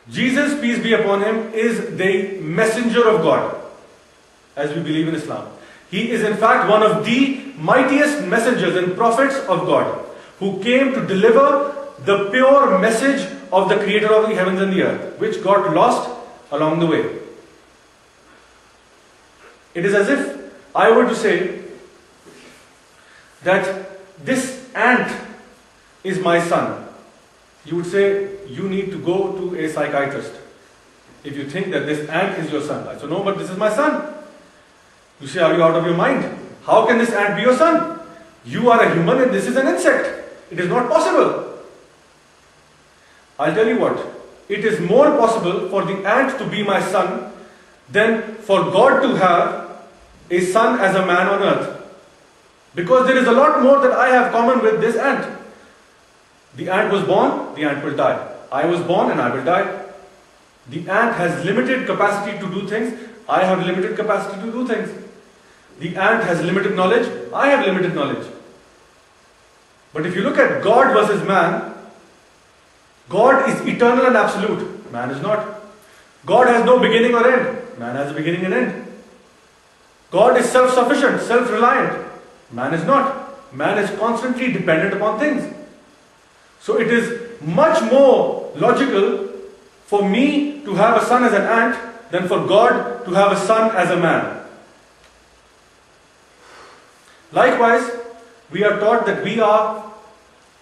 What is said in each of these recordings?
Jesus, peace be upon him, is the messenger of God, as we believe in Islam. He is in fact one of the mightiest messengers and prophets of God, who came to deliver the pure message of the creator of the heavens and the earth, which got lost along the way. It is as if I were to say that this ant is my son. You would say, you need to go to a psychiatrist if you think that this ant is your son. I say, no, but this is my son. You say, are you out of your mind? How can this ant be your son? You are a human and this is an insect. It is not possible. I'll tell you what, it is more possible for the ant to be my son than for God to have a son as a man on earth. Because there is a lot more that I have common with this ant. The ant was born, the ant will die. I was born and I will die. The ant has limited capacity to do things. I have limited capacity to do things. The ant has limited knowledge. I have limited knowledge. But if you look at God versus man, God is eternal and absolute. Man is not. God has no beginning or end. Man has a beginning and end. God is self-sufficient, self-reliant. Man is not. Man is constantly dependent upon things. So it is much more logical for me to have a son as an ant than for God to have a son as a man. Likewise, we are taught that we are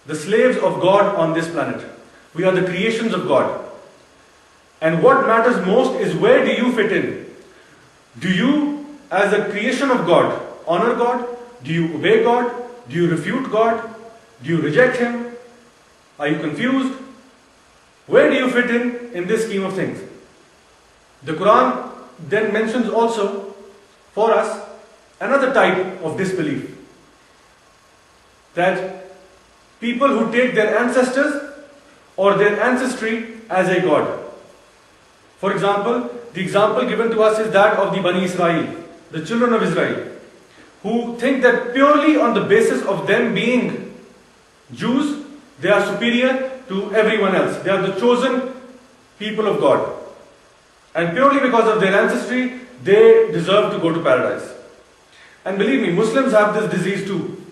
the slaves of God on this planet. We are the creations of God. And what matters most is, where do you fit in? Do you, as a creation of God, honor God? Do you obey God? Do you refute God? Do you reject Him? Are you confused? Where do you fit in this scheme of things? The Quran then mentions also for us another type of disbelief. That people who take their ancestors or their ancestry as a god. For example, the example given to us is that of the Bani Israel, the children of Israel, who think that purely on the basis of them being Jews, they are superior to everyone else. They are the chosen people of God. And purely because of their ancestry, they deserve to go to paradise. And believe me, Muslims have this disease too.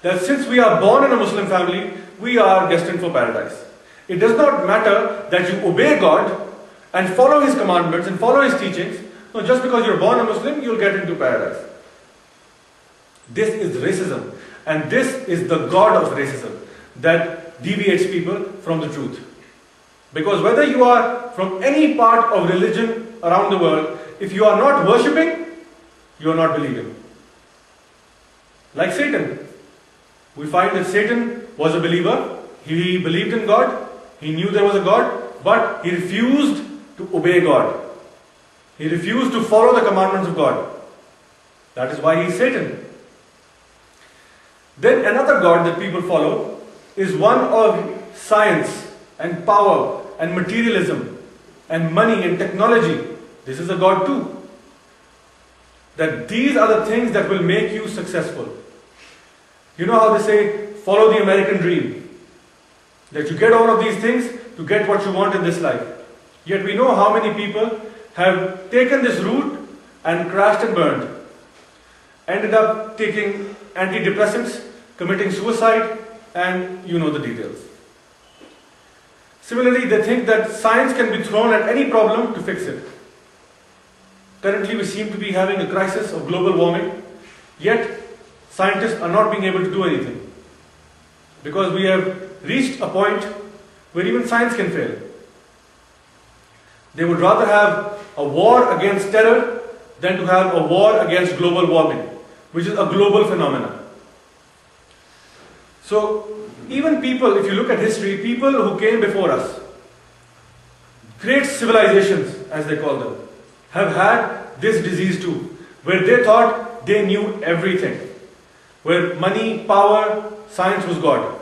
That since we are born in a Muslim family, we are destined for paradise. It does not matter that you obey God and follow His commandments and follow His teachings. No, just because you're born a Muslim, you'll get into paradise. This is racism. And this is the god of racism that deviates people from the truth. Because whether you are from any part of religion around the world, if you are not worshipping, you are not believing. Like Satan. We find that Satan was a believer. He believed in God. He knew there was a God. But he refused to obey God. He refused to follow the commandments of God. That is why he is Satan. Then another God that people follow is one of science and power and materialism and money and technology. This is a God too. That these are the things that will make you successful. You know how they say, follow the American dream. That you get all of these things to get what you want in this life. Yet we know how many people have taken this route and crashed and burned. Ended up taking antidepressants, committing suicide, and you know the details. Similarly, they think that science can be thrown at any problem to fix it. Currently, we seem to be having a crisis of global warming, yet scientists are not being able to do anything. Because we have reached a point where even science can fail. They would rather have a war against terror than to have a war against global warming, which is a global phenomenon. So, even people, if you look at history, people who came before us, great civilizations, as they call them, have had this disease too, where they thought they knew everything, where money, power, science was God.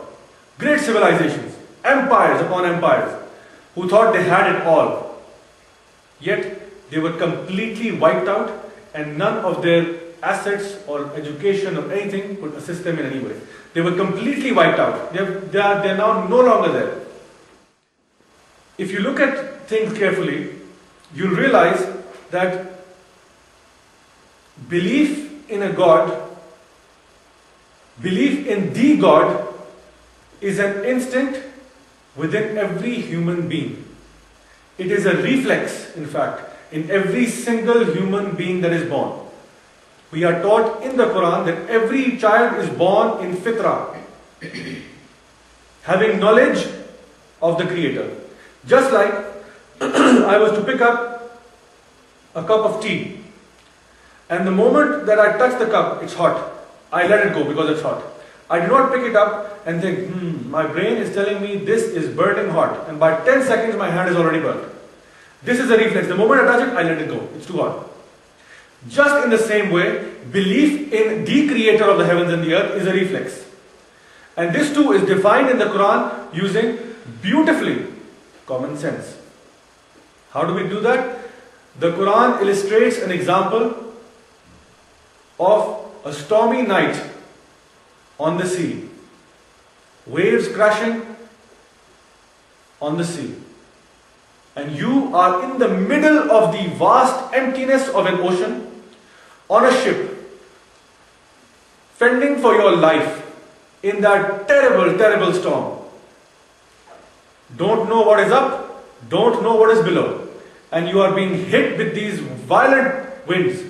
Great civilizations, empires upon empires, who thought they had it all. Yet, they were completely wiped out, and none of their assets or education or anything would assist them in any way. They were completely wiped out. They are now no longer there. If you look at things carefully, you'll realize that belief in a God, belief in the God, is an instinct within every human being. It is a reflex, in fact, in every single human being that is born. We are taught in the Quran that every child is born in fitrah, having knowledge of the Creator. Just like I was to pick up a cup of tea, and the moment that I touch the cup, it's hot. I let it go because it's hot. I do not pick it up and think, my brain is telling me this is burning hot, and by 10 seconds my hand is already burnt. This is a reflex. The moment I touch it, I let it go. It's too hot. Just in the same way, belief in the Creator of the heavens and the earth is a reflex. And this too is defined in the Quran using beautifully common sense. How do we do that? The Quran illustrates an example of a stormy night on the sea. Waves crashing on the sea. And you are in the middle of the vast emptiness of an ocean on a ship, fending for your life in that terrible, terrible storm. Don't know what is up, don't know what is below, and you are being hit with these violent winds.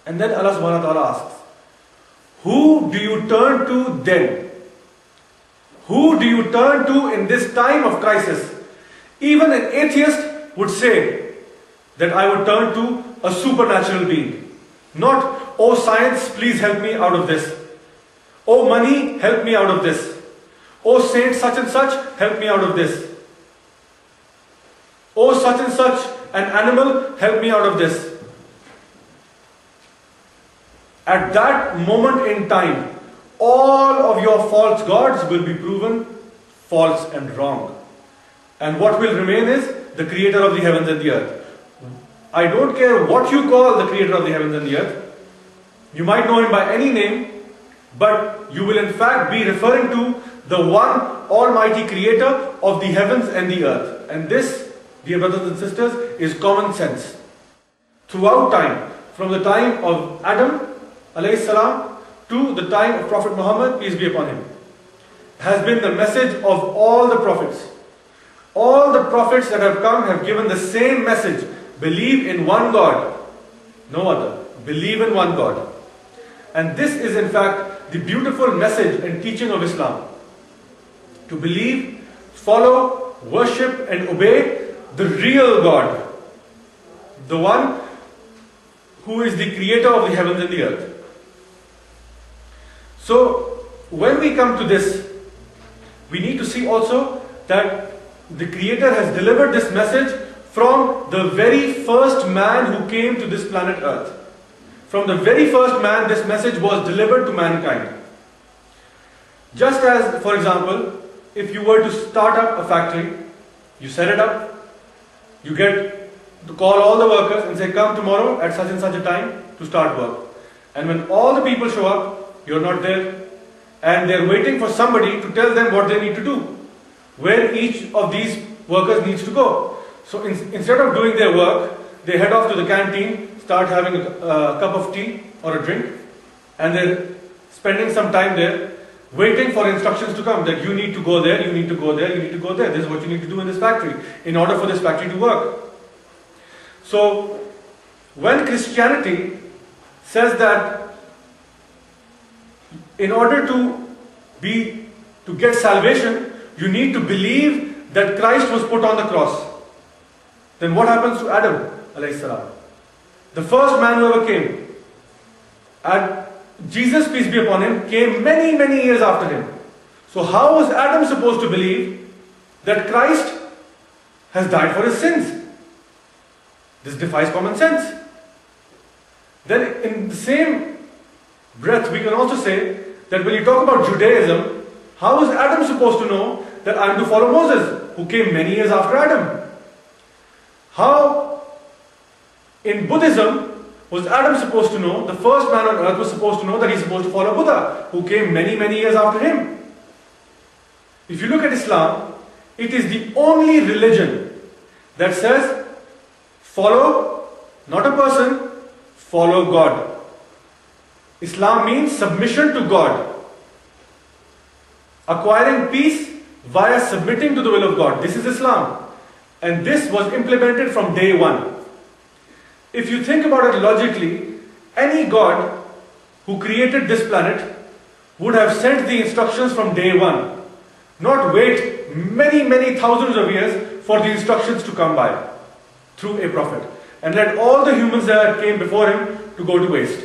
And then Allah subhanahu wa ta'ala asks, who do you turn to then? Who do you turn to in this time of crisis? Even an atheist would say that I would turn to a supernatural being. Not, oh science, please help me out of this. Oh money, help me out of this. Oh saint such and such, help me out of this. Oh such and such, an animal, help me out of this. At that moment in time, all of your false gods will be proven false and wrong. And what will remain is the Creator of the heavens and the earth. I don't care what you call the Creator of the heavens and the earth. You might know Him by any name, but you will in fact be referring to the one Almighty Creator of the heavens and the earth. And this, dear brothers and sisters, is common sense. Throughout time, from the time of Adam alayhi salam to the time of Prophet Muhammad, peace be upon him, has been the message of all the prophets. All the prophets that have come have given the same message. Believe in one God, no other. Believe in one God. And this is in fact the beautiful message and teaching of Islam. To believe, follow, worship and obey the real God. The one who is the Creator of the heavens and the earth. So, when we come to this, we need to see also that the Creator has delivered this message from the very first man who came to this planet Earth. From the very first man, this message was delivered to mankind. Just as, for example, if you were to start up a factory, you set it up, you get to call all the workers and say, come tomorrow at such and such a time to start work. And when all the people show up, you're not there, and they're waiting for somebody to tell them what they need to do, where each of these workers needs to go. So instead of doing their work, they head off to the canteen, start having a cup of tea or a drink, and they're spending some time there, waiting for instructions to come that you need to go there, you need to go there, you need to go there. This is what you need to do in this factory in order for this factory to work. So when Christianity says that in order to get salvation, you need to believe that Christ was put on the cross, then what happens to Adam alayhi salam? The first man who ever came. And Jesus, peace be upon him, came many, many years after him. So how was Adam supposed to believe that Christ has died for his sins? This defies common sense. Then in the same breath, we can also say that when you talk about Judaism, how is Adam supposed to know that I am to follow Moses, who came many years after Adam? How in Buddhism was Adam supposed to know, the first man on earth was supposed to know that he's supposed to follow Buddha, who came many, many years after him? If you look at Islam, it is the only religion that says, follow not a person, follow God. Islam means submission to God. Acquiring peace via submitting to the will of God. This is Islam. And this was implemented from day one. If you think about it logically, any God who created this planet would have sent the instructions from day one. Not wait many thousands of years for the instructions to come by through a prophet. And let all the humans that came before him to go to waste.